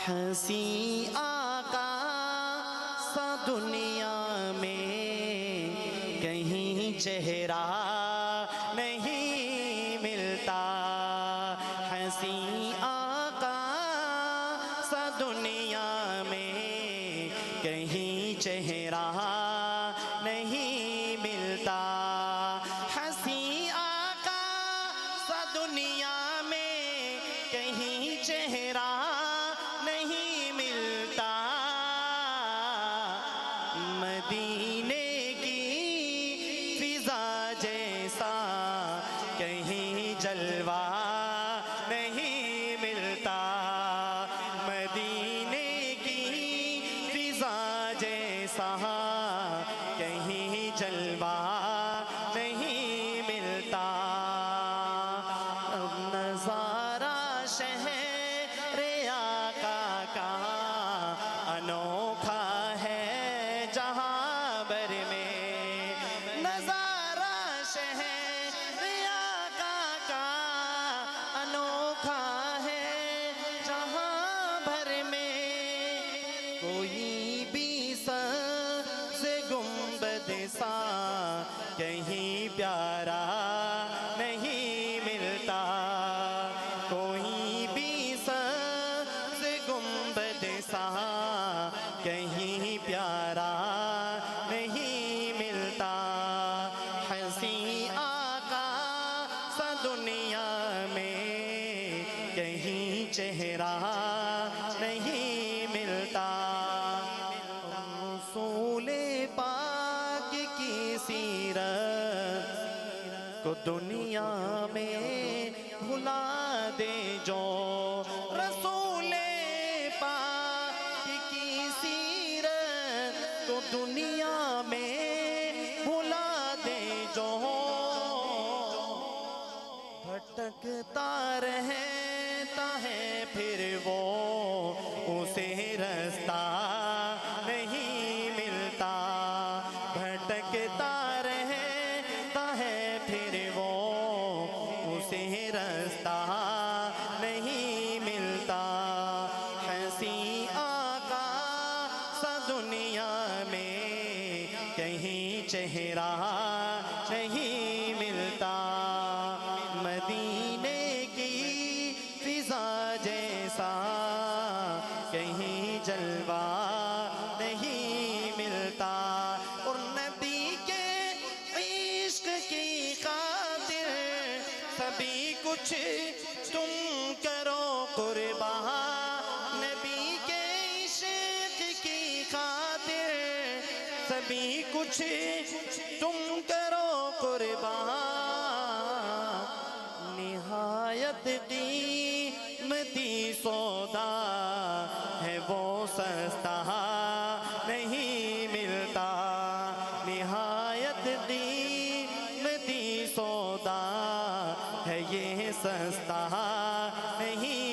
ہنسی آقا سا دنیا میں کہیں چہرہ نہیں ملتا، ہنسی آقا سا دنیا میں کہیں چہرہ نہیں ملتا، ہنسی آقا سا دنیا میں کہیں چہرہ نہیں ملتا، مدینے کی فضا جیسا کہیں جلوہ نہیں ملتا، مدینے کی فضا جیسا کہیں جلوہ نہیں ملتا، اب نظارہ شہر آقا کا انوکھا ہے جہاں بھر میں، نظارہ شہر آقا کا انوکھا ہے جہاں بھر میں، کوئی بھی سبز گنبد سا کہیں پیارا نہیں ملتا، کوئی بھی سبز گنبد سا کہیں پیارا نہیں ملتا، ہنسی آقا سا دنیا میں کہیں چہرہ نہیں ملتا، رسول پاک کی سیرت کو دنیا میں بھلا دے جو، رسول پاک کی سیرت کو دنیا میں بھلا دے جو، بھٹکتا رہتا ہے پھر وہ اسے رستہ نہیں ملتا، بھٹکتا رہتا ہے پھر وہ اسے رستہ نہیں ملتا، ہنسی آقا سا دنیا میں کہیں چہرہ نہیں ملتا، مدینے کی فضا جیسا کہیں جلوہ نہیں ملتا، اور نبی کے عشق کی خاطر سبھی کچھ تم کرو قربان، نبی کے عشق کی خاطر سبھی کچھ تم کرو قربان، نہایت قیمتی سودا ہے وہ سستا نہیں ملتا، نہایت قیمتی سودا ہے یہ سستا نہیں